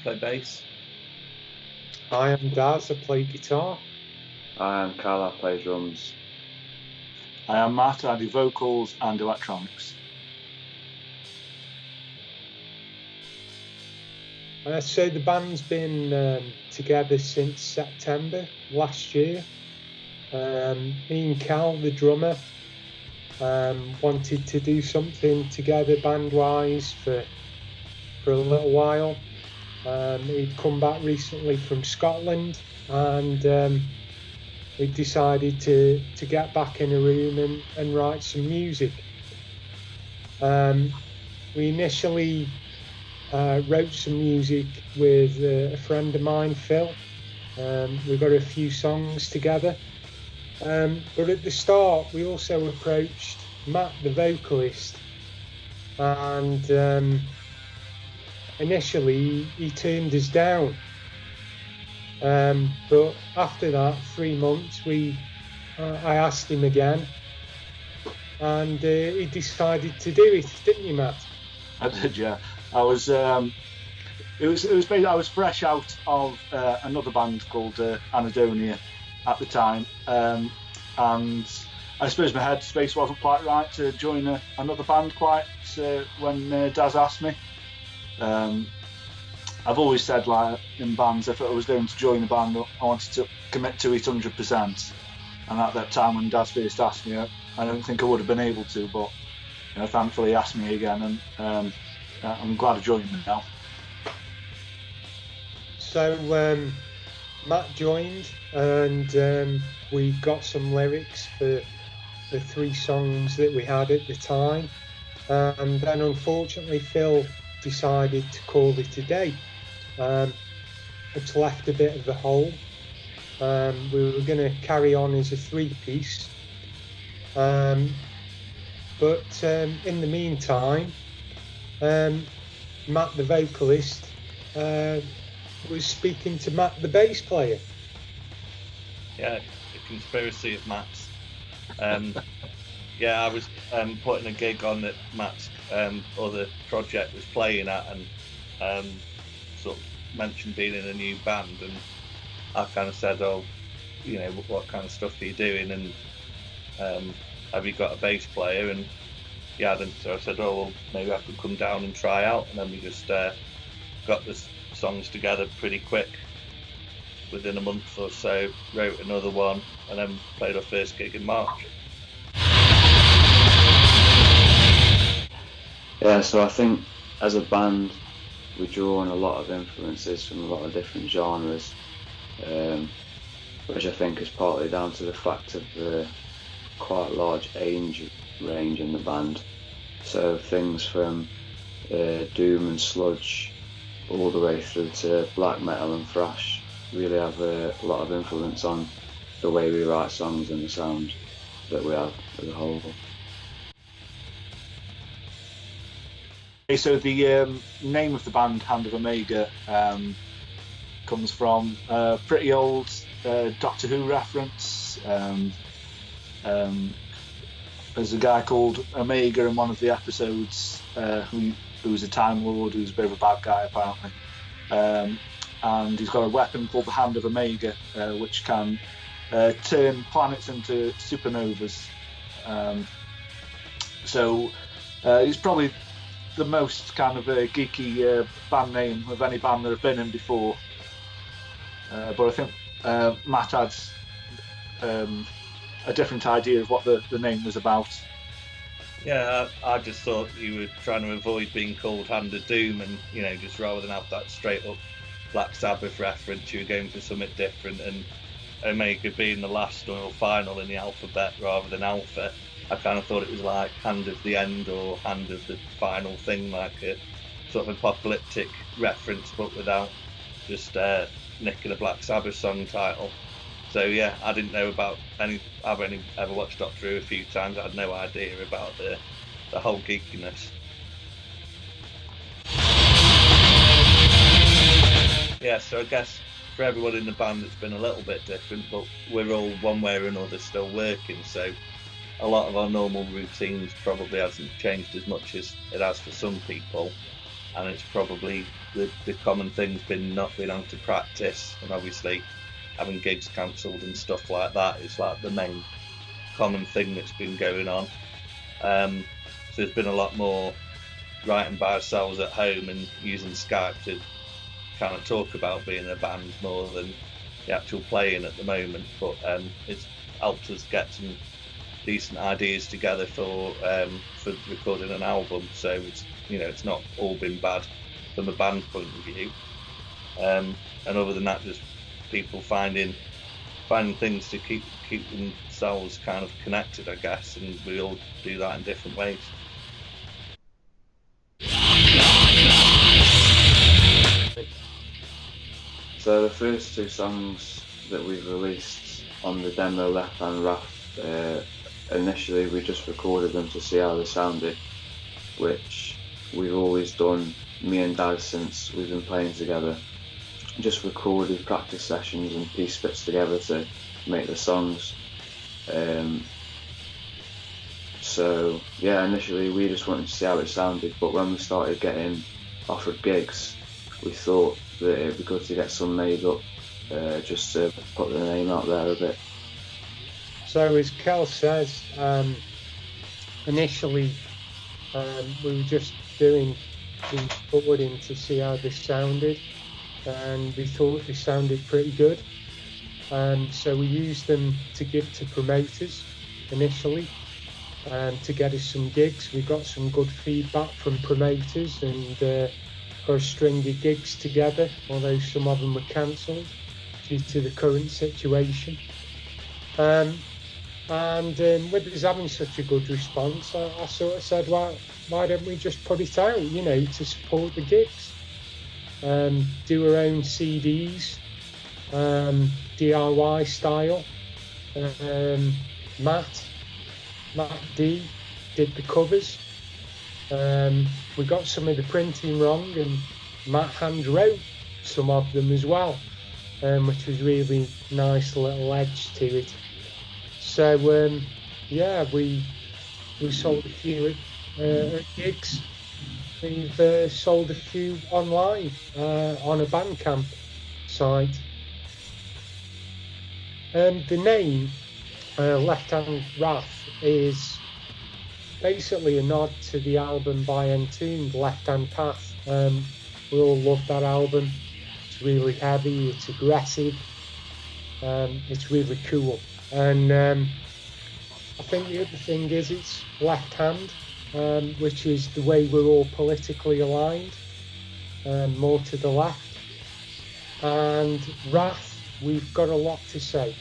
play bass. I am Daz, I play guitar. I am Carl, I play drums. I am Matt, I do vocals and electronics. So the band's been together since September last year. Me and Cal, the drummer, wanted to do something together band-wise for a little while. He'd come back recently from Scotland, and we decided to get back in a room and write some music. We initially wrote some music with a friend of mine, Phil. We got a few songs together. But at the start, we also approached Matt, the vocalist, and initially he turned us down. But after that 3 months, I asked him again, and he decided to do it, didn't you, Matt? I did, yeah. I was. It was basically, I was fresh out of another band called Anadonia at the time, and I suppose my headspace wasn't quite right to join another band quite when Daz asked me. I've always said, like, in bands, if I was going to join a band, I wanted to commit to it 100%. And at that time when Daz first asked me, I don't think I would have been able to, but thankfully he asked me again, and I'm glad I joined him now. So Matt joined, and we got some lyrics for the 3 songs that we had at the time, and then unfortunately Phil decided to call it a day. It's left a bit of a hole. We were going to carry on as a 3-piece, but in the meantime, Matt, the vocalist, was speaking to Matt, the bass player. Yeah, the conspiracy of Matt's. Yeah, I was putting a gig on that Matt's other project was playing at, and sort of mentioned being in a new band, and I kind of said, oh, what kind of stuff are you doing, and have you got a bass player? And he hadn't, so I said, oh, well, maybe I could come down and try out, and then we just got the songs together pretty quick. Within a month or so, wrote another one, and then played our first gig in March. Yeah, so I think as a band, we draw on a lot of influences from a lot of different genres, which I think is partly down to the fact of the quite large age range in the band. So things from doom and sludge all the way through to black metal and thrash really have a lot of influence on the way we write songs and the sound that we have as a whole. Okay, so the name of the band, Hand of Omega, comes from a pretty old Doctor Who reference. There's a guy called Omega in one of the episodes who's a Time Lord, who's a bit of a bad guy apparently. And he's got a weapon called the Hand of Omega, which can turn planets into supernovas. So he's probably the most kind of geeky band name of any band that I've been in before. But I think Matt had a different idea of what the name was about. Yeah, I just thought you were trying to avoid being called Hand of Doom, and just rather than have that straight up Black Sabbath reference, you were going for something different, and Omega being the last or final in the alphabet rather than Alpha, I kind of thought it was like Hand of the End or Hand of the Final Thing, like a sort of apocalyptic reference, but without just nicking a Black Sabbath song title. So yeah, I didn't know about I've only ever watched Doctor Who a few times. I had no idea about the whole geekiness. Yeah, so I guess for everyone in the band it's been a little bit different, but we're all one way or another still working, so a lot of our normal routines probably hasn't changed as much as it has for some people. and it's probably the common thing's been not being able to practice, and obviously having gigs cancelled and stuff like that is like the main common thing that's been going on. So there's been a lot more writing by ourselves at home and using Skype to kind of talk about being a band more than the actual playing at the moment, but it's helped us get some decent ideas together for recording an album. So it's not all been bad from a band point of view. And other than that, just people finding things to keep themselves kind of connected, I guess, and we all do that in different ways. So the first two songs that we've released on the demo, Left Hand Wrath, initially we just recorded them to see how they sounded, which we've always done, me and Dad, since we've been playing together. Just recorded practice sessions and piece bits together to make the songs. So yeah, initially we just wanted to see how it sounded, but when we started getting offered gigs, we thought that it'd be good to get some made up, just to put the name out there a bit. So as Kel says, initially we were just doing these recording to see how this sounded, and we thought they sounded pretty good. So we used them to give to promoters initially, to get us some gigs. We got some good feedback from promoters and got a string of gigs together, although some of them were cancelled due to the current situation. And with us having such a good response, I sort of said, well, why don't we just put it out, to support the gigs? Do our own CDs, DIY style. Matt D did the covers. We got some of the printing wrong, and Matt hand wrote some of them as well, which was really nice little edge to it. So yeah, we sold a few at gigs. We've sold a few online on a Bandcamp site. The name Left Hand Wrath is basically a nod to the album by Entombed, Left Hand Path. We all love that album. It's really heavy, it's aggressive, it's really cool. And I think the other thing is it's left hand, which is the way we're all politically aligned, more to the left. And Wrath, we've got a lot to say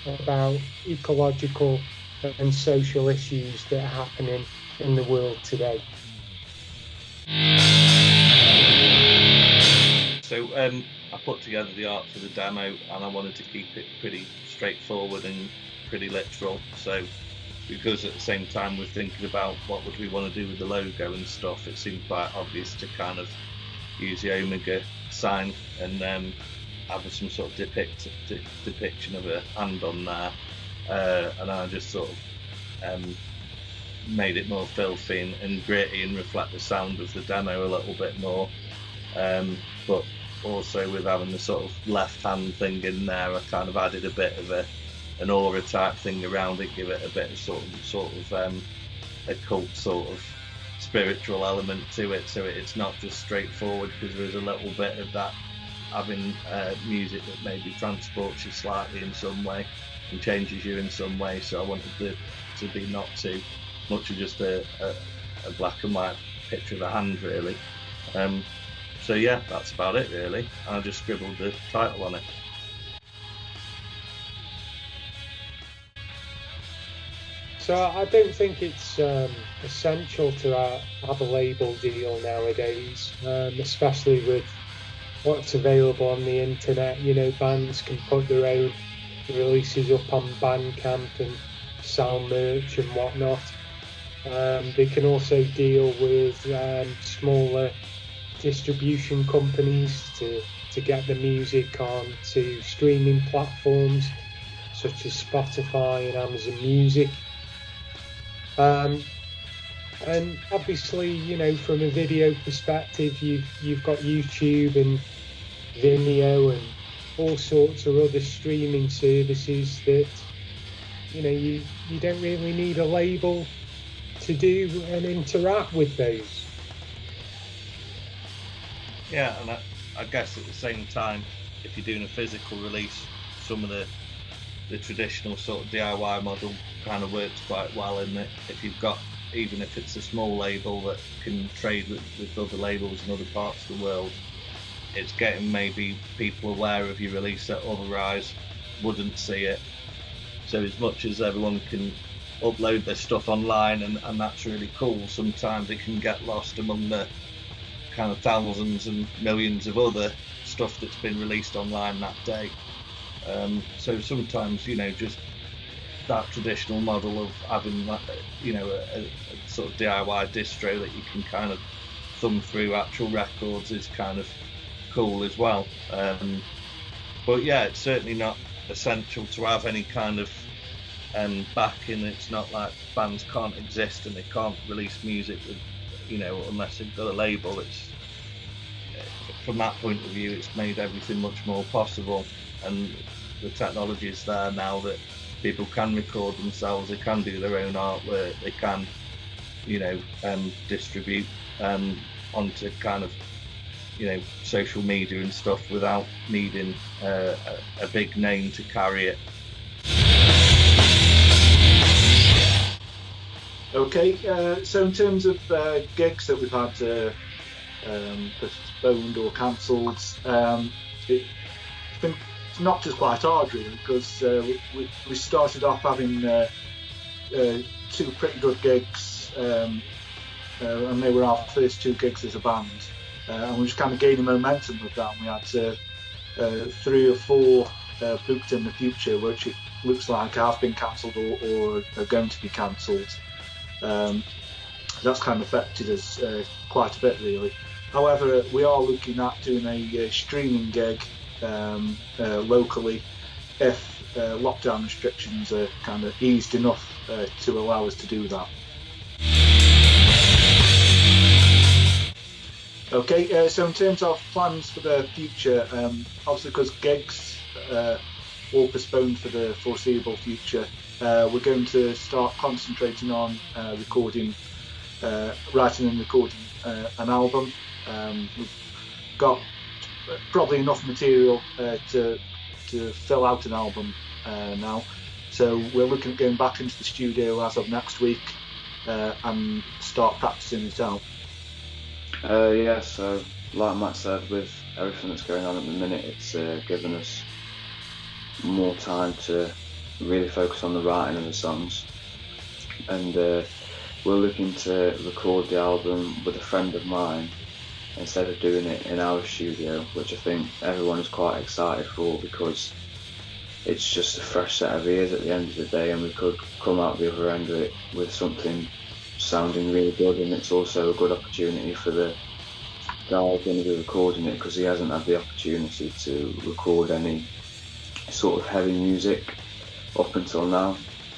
about ecological and social issues that are happening in the world today. So I put together the art for the demo, and I wanted to keep it pretty straightforward and pretty literal. So because at the same time we're thinking about what would we want to do with the logo and stuff, it seemed quite obvious to kind of use the Omega sign and have some sort of depiction of a hand on there, and I just sort of made it more filthy and gritty and reflect the sound of the demo a little bit more, but also with having the sort of left hand thing in there, I kind of added a bit of an aura type thing around it, give it a bit of sort of a cult sort of spiritual element to it, so it's not just straightforward, because there's a little bit of that having music that maybe transports you slightly in some way and changes you in some way. So I wanted to be not too much of just a black and white picture of a hand, really. So yeah, that's about it really. I just scribbled the title on it. So I don't think it's essential to have a label deal nowadays, especially with what's available on the internet. Bands can put their own releases up on Bandcamp and sell merch and whatnot. They can also deal with smaller distribution companies to get the music onto streaming platforms such as Spotify and Amazon Music. And obviously, you know, from a video perspective, you've got YouTube and Vimeo and all sorts of other streaming services that, you know, you don't really need a label to do and interact with those. Yeah, and I guess at the same time, if you're doing a physical release, some of the traditional sort of DIY model kind of works quite well in that if you've got, even if it's a small label that can trade with other labels in other parts of the world, it's getting maybe people aware of your release that otherwise wouldn't see it. So as much as everyone can upload their stuff online, and that's really cool, sometimes it can get lost among the kind of thousands and millions of other stuff that's been released online that day. So sometimes, you know, just that traditional model of having, you know, a sort of DIY distro that you can kind of thumb through actual records is kind of cool as well. But yeah, it's certainly not essential to have any kind of backing. It's not like bands can't exist and they can't release music with, you know, unless they've got a label. It's, from that point of view, it's made everything much more possible, and the technology is there now that people can record themselves, they can do their own artwork, they can, you know, distribute onto kind of, you know, social media and stuff without needing a big name to carry it. Okay, so in terms of gigs that we've had postponed or cancelled, it's knocked us quite hard really, because we started off having two pretty good gigs, and they were our first two gigs as a band, and we were just kind of gaining momentum with that, and we had 3 or 4 booked in the future, which it looks like have been cancelled or are going to be cancelled. That's kind of affected us quite a bit really. However, we are looking at doing a streaming gig locally if lockdown restrictions are kind of eased enough to allow us to do that. Okay, so in terms of plans for the future, obviously because gigs all postponed for the foreseeable future, we're going to start concentrating on writing and recording an album. We've got probably enough material to fill out an album now, so we're looking at going back into the studio as of next week and start practicing it out. Yeah, so like Matt said, with everything that's going on at the minute, it's given us more time to really focus on the writing of the songs, and we're looking to record the album with a friend of mine instead of doing it in our studio, which I think everyone is quite excited for, because it's just a fresh set of ears at the end of the day, and we could come out the other end of it with something sounding really good. And it's also a good opportunity for the guy who's going to be recording it, because he hasn't had the opportunity to record any sort of heavy music up until now,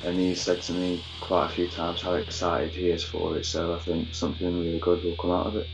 and he said to me quite a few times how excited he is for it, so I think something really good will come out of it.